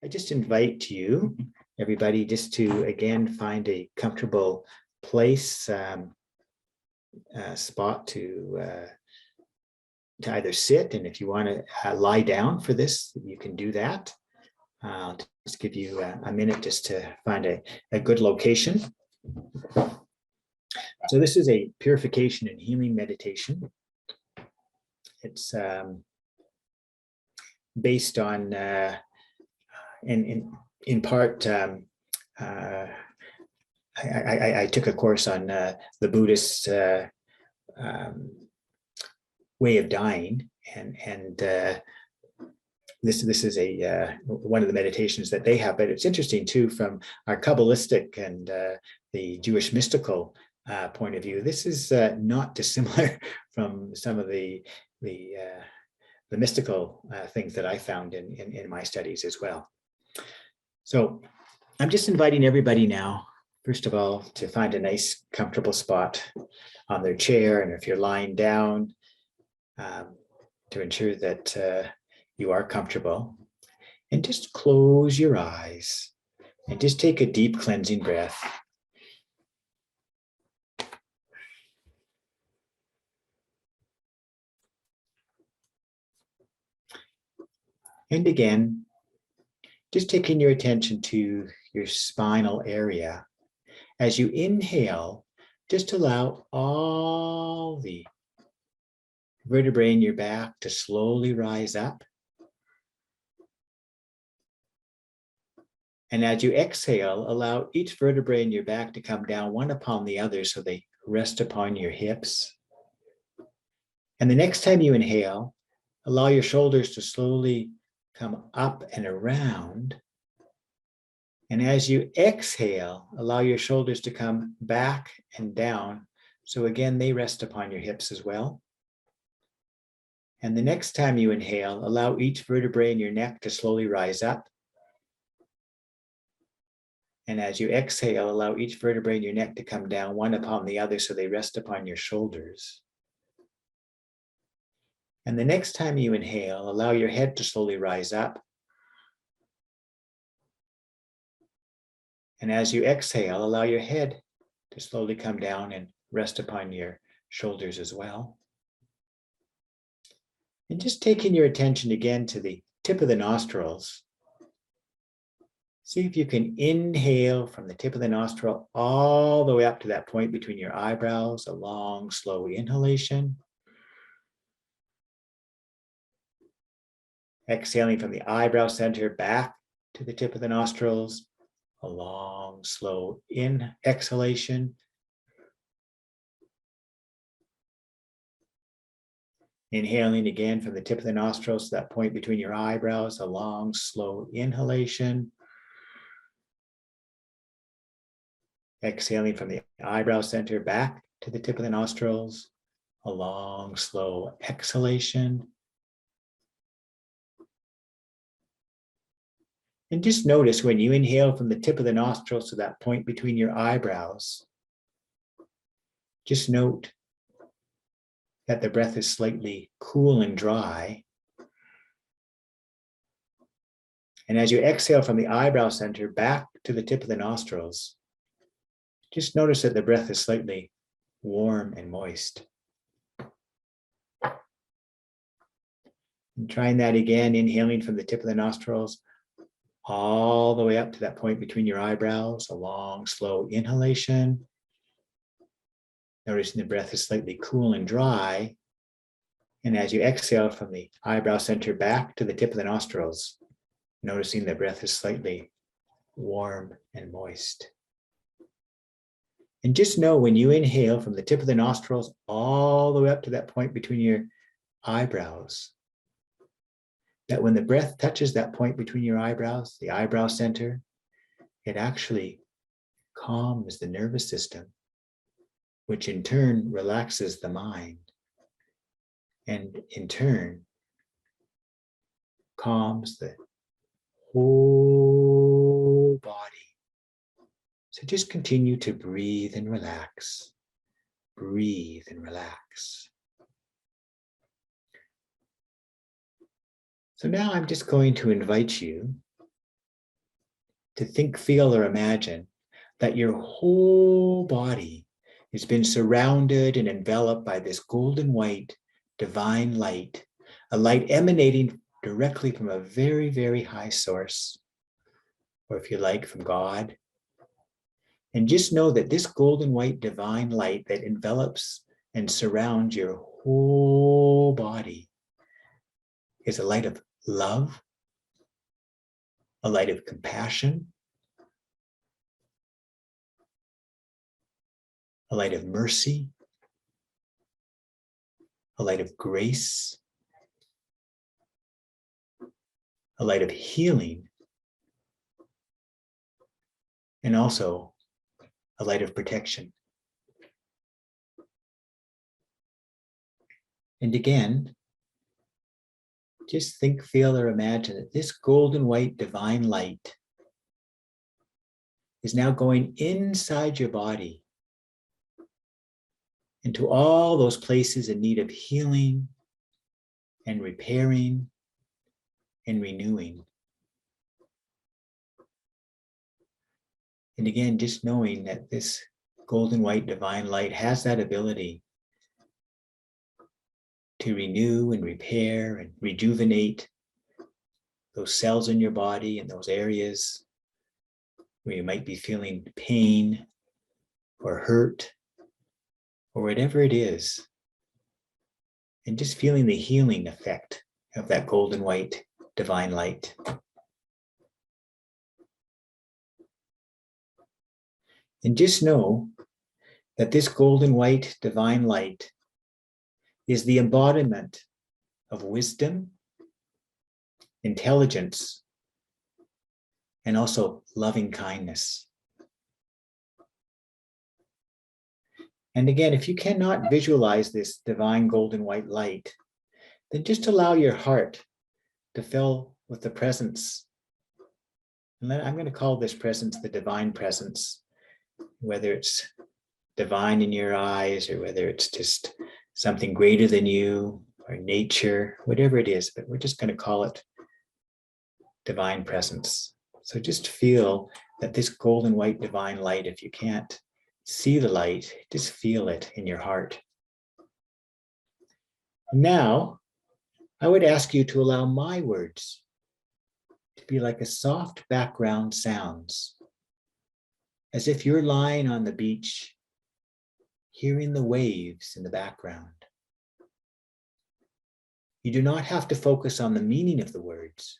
I just invite you, everybody, just to again find a comfortable place, spot to either sit, and if you want to lie down for this, you can do that. I'll just give you a minute just to find a good location. So this is a purification and healing meditation. It's based on, in part, I took a course on the Buddhist way of dying, and this is a one of the meditations that they have. But it's interesting too from our Kabbalistic and the Jewish mystical point of view. This is not dissimilar from some of the mystical things that I found in my studies as well. So I'm just inviting everybody now, first of all, to find a nice comfortable spot on their chair, and if you're lying down, to ensure that you are comfortable, and just close your eyes and just take a deep cleansing breath. And again, just taking your attention to your spinal area. As you inhale, just allow all the vertebrae in your back to slowly rise up. And as you exhale, allow each vertebrae in your back to come down one upon the other so they rest upon your hips. And the next time you inhale, allow your shoulders to slowly come up and around. And as you exhale, allow your shoulders to come back and down. So again, they rest upon your hips as well. And the next time you inhale, allow each vertebrae in your neck to slowly rise up. And as you exhale, allow each vertebrae in your neck to come down one upon the other so they rest upon your shoulders. And the next time you inhale, allow your head to slowly rise up. And as you exhale, allow your head to slowly come down and rest upon your shoulders as well. And just taking your attention again to the tip of the nostrils. See if you can inhale from the tip of the nostril all the way up to that point between your eyebrows, a long, slow inhalation. Exhaling from the eyebrow center back to the tip of the nostrils, a long, slow exhalation. Inhaling again from the tip of the nostrils to that point between your eyebrows, a long, slow inhalation. Exhaling from the eyebrow center back to the tip of the nostrils, a long, slow exhalation. And just notice when you inhale from the tip of the nostrils to that point between your eyebrows, just note that the breath is slightly cool and dry. And as you exhale from the eyebrow center back to the tip of the nostrils, just notice that the breath is slightly warm and moist. And trying that again, inhaling from the tip of the nostrils all the way up to that point between your eyebrows, a long, slow inhalation. Noticing the breath is slightly cool and dry. And as you exhale from the eyebrow center back to the tip of the nostrils, noticing the breath is slightly warm and moist. And just know when you inhale from the tip of the nostrils all the way up to that point between your eyebrows, that when the breath touches that point between your eyebrows, the eyebrow center, it actually calms the nervous system, which in turn relaxes the mind, and in turn calms the whole body. So just continue to breathe and relax. Breathe and relax. So now I'm just going to invite you to think, feel, or imagine that your whole body has been surrounded and enveloped by this golden white divine light, a light emanating directly from a very, very high source, or if you like, from God. And just know that this golden white divine light that envelops and surrounds your whole body is a light of love, a light of compassion, a light of mercy, a light of grace, a light of healing, and also a light of protection. And again, just think, feel, or imagine that this golden white divine light is now going inside your body into all those places in need of healing and repairing and renewing. And again, just knowing that this golden white divine light has that ability to renew and repair and rejuvenate those cells in your body and those areas where you might be feeling pain or hurt or whatever it is. And just feeling the healing effect of that golden white divine light. And just know that this golden white divine light is the embodiment of wisdom, intelligence, and also loving kindness. And again, if you cannot visualize this divine golden white light, then just allow your heart to fill with the presence. And I'm going to call this presence the divine presence, whether it's divine in your eyes or whether it's just something greater than you or nature, whatever it is, but we're just going to call it divine presence. So just feel that this golden white divine light, if you can't see the light, just feel it in your heart. Now, I would ask you to allow my words to be like a soft background sounds, as if you're lying on the beach, hearing the waves in the background. You do not have to focus on the meaning of the words.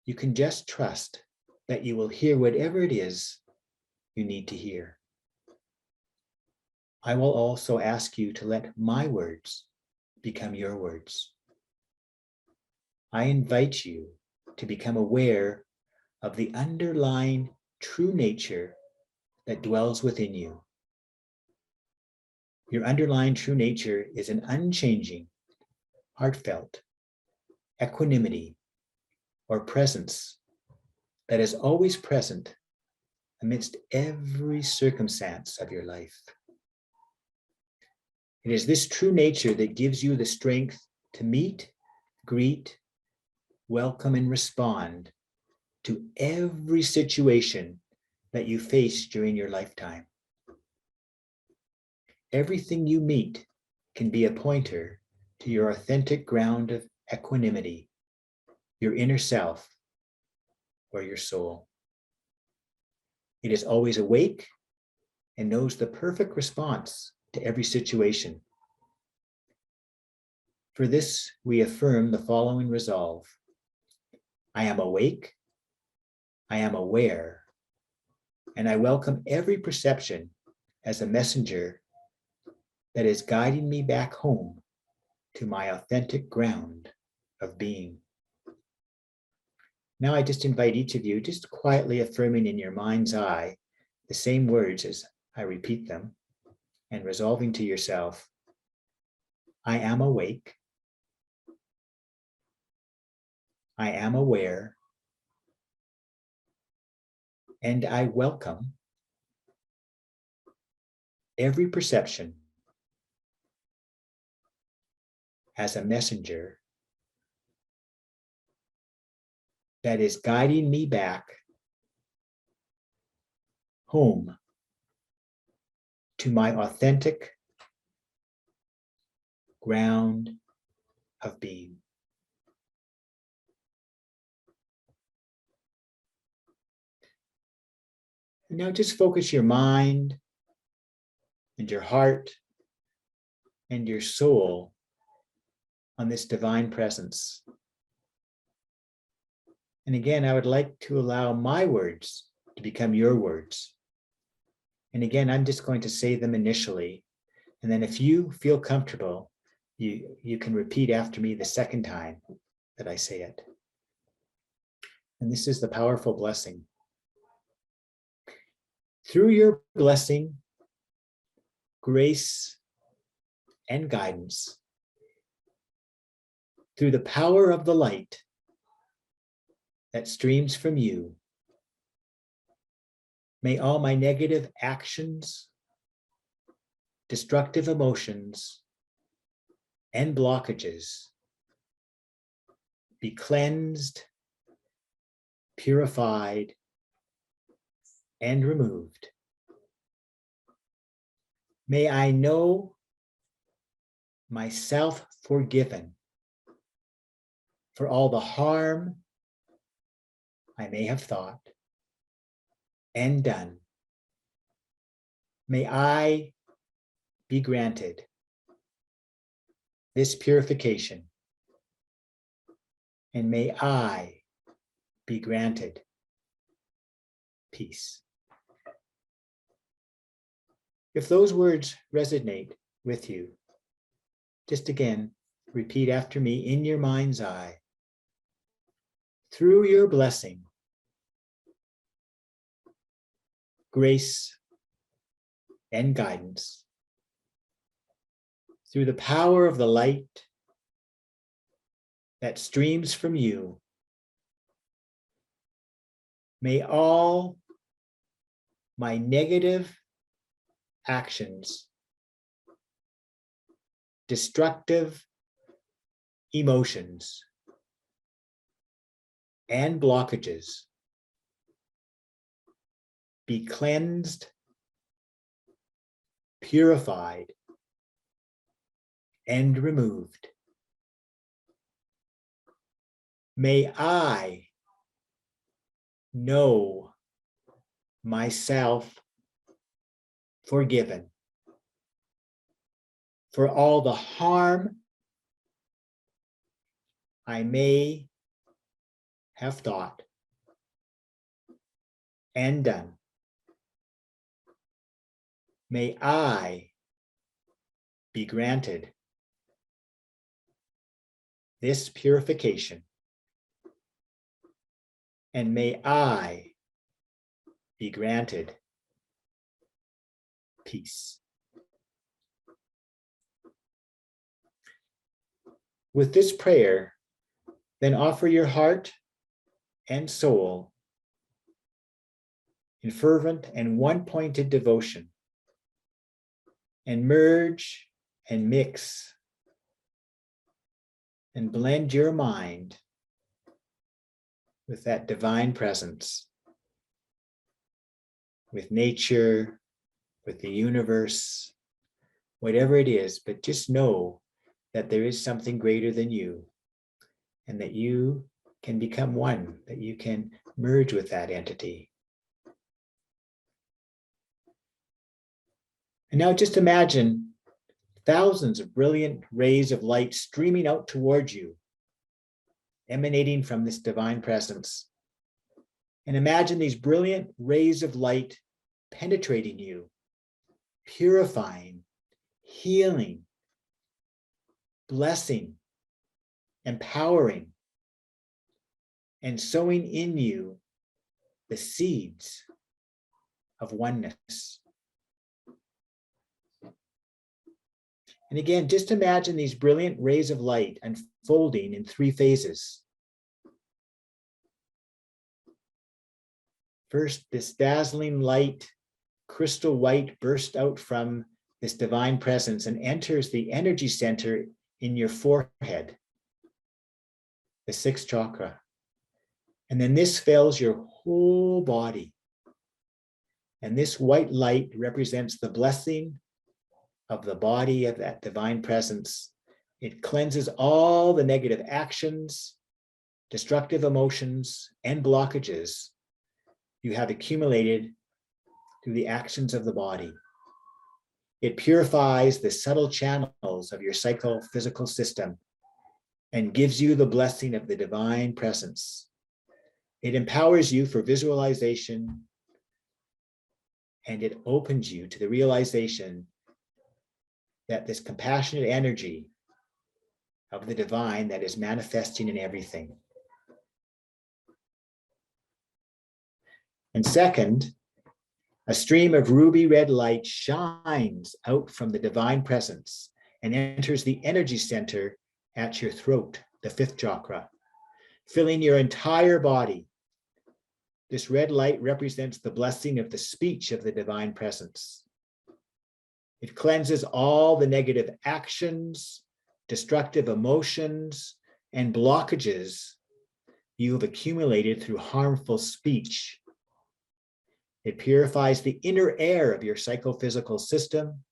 You can just trust that you will hear whatever it is you need to hear. I will also ask you to let my words become your words. I invite you to become aware of the underlying true nature that dwells within you. Your underlying true nature is an unchanging, heartfelt equanimity or presence that is always present amidst every circumstance of your life. It is this true nature that gives you the strength to meet, greet, welcome, and respond to every situation that you face during your lifetime. Everything you meet can be a pointer to your authentic ground of equanimity, your inner self, or your soul. It is always awake and knows the perfect response to every situation. For this, we affirm the following resolve. I am awake, I am aware, and I welcome every perception as a messenger that is guiding me back home to my authentic ground of being. Now I just invite each of you, just quietly affirming in your mind's eye the same words as I repeat them, and resolving to yourself, I am awake, I am aware, and I welcome every perception as a messenger that is guiding me back home to my authentic ground of being. And now just focus your mind and your heart and your soul on this divine presence. And again, I would like to allow my words to become your words. And again, I'm just going to say them initially. And then if you feel comfortable, you can repeat after me the second time that I say it. And this is the powerful blessing. Through your blessing, grace, and guidance, through the power of the light that streams from you, may all my negative actions, destructive emotions, and blockages be cleansed, purified, and removed. May I know myself forgiven for all the harm I may have thought and done. May I be granted this purification, and may I be granted peace. If those words resonate with you, just again, repeat after me in your mind's eye. Through your blessing, grace, and guidance, through the power of the light that streams from you, may all my negative actions, destructive emotions, and blockages be cleansed, purified, and removed. May I know myself forgiven for all the harm I may have thought and done. May I be granted this purification, and may I be granted peace. With this prayer, then offer your heart and soul in fervent and one-pointed devotion, and merge and mix and blend your mind with that divine presence, with nature, with the universe, whatever it is, but just know that there is something greater than you, and that you can become one, that you can merge with that entity. And now just imagine thousands of brilliant rays of light streaming out towards you, emanating from this divine presence. And imagine these brilliant rays of light penetrating you, purifying, healing, blessing, empowering, and sowing in you the seeds of oneness. And again, just imagine these brilliant rays of light unfolding in 3 phases. First, this dazzling light, crystal white, bursts out from this divine presence and enters the energy center in your forehead, the 6th chakra. And then this fills your whole body. And this white light represents the blessing of the body of that divine presence. It cleanses all the negative actions, destructive emotions, and blockages you have accumulated through the actions of the body. It purifies the subtle channels of your psychophysical system and gives you the blessing of the divine presence. It empowers you for visualization, and it opens you to the realization that this compassionate energy of the divine that is manifesting in everything. And second, a stream of ruby red light shines out from the divine presence and enters the energy center at your throat, the fifth chakra, filling your entire body. This red light represents the blessing of the speech of the divine presence. It cleanses all the negative actions, destructive emotions, and blockages you have accumulated through harmful speech. It purifies the inner air of your psychophysical system.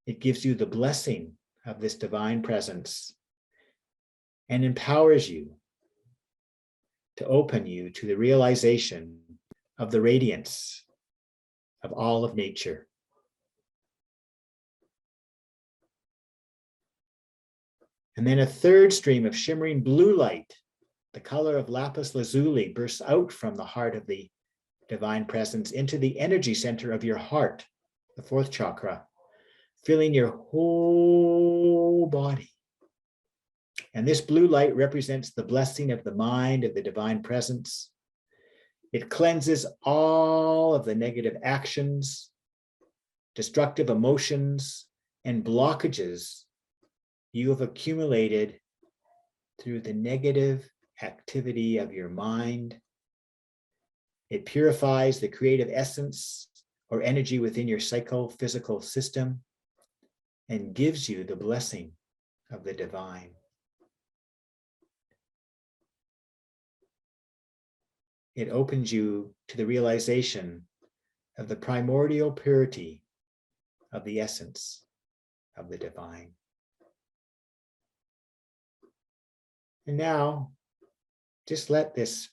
It gives you the blessing of this divine presence and empowers you to open you to the realization of the radiance of all of nature. And then a third stream of shimmering blue light, the color of lapis lazuli, bursts out from the heart of the divine presence into the energy center of your heart, the fourth chakra, filling your whole body. And this blue light represents the blessing of the mind of the divine presence. It cleanses all of the negative actions, destructive emotions, and blockages you have accumulated through the negative activity of your mind. It purifies the creative essence or energy within your psychophysical system and gives you the blessing of the divine. It opens you to the realization of the primordial purity of the essence of the divine. And now, just let this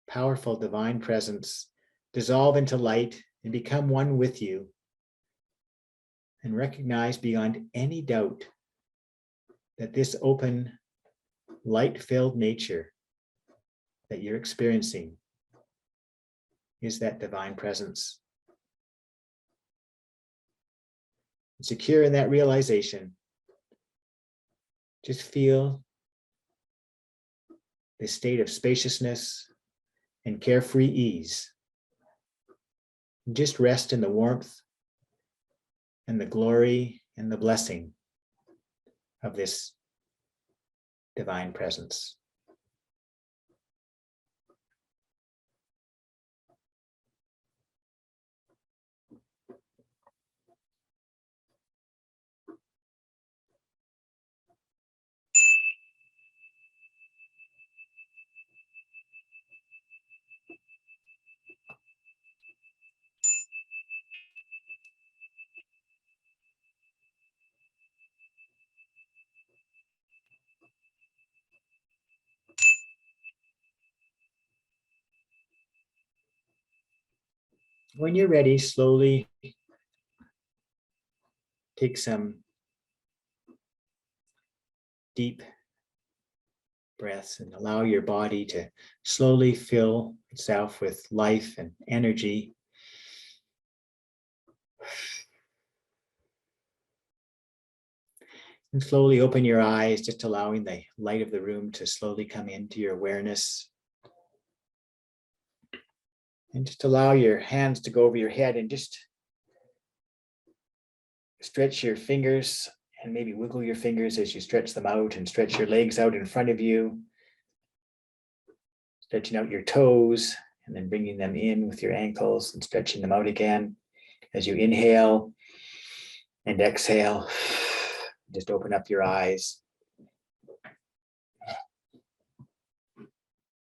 powerful divine presence dissolve into light and become one with you, and recognize beyond any doubt that this open, light-filled nature that you're experiencing is that divine presence. And secure in that realization, just feel this state of spaciousness and carefree ease. And just rest in the warmth and the glory and the blessing of this divine presence. When you're ready, slowly take some deep breaths and allow your body to slowly fill itself with life and energy. And slowly open your eyes, just allowing the light of the room to slowly come into your awareness. And just allow your hands to go over your head and just stretch your fingers and maybe wiggle your fingers as you stretch them out, and stretch your legs out in front of you, stretching out your toes and then bringing them in with your ankles and stretching them out again as you inhale and exhale. Just open up your eyes.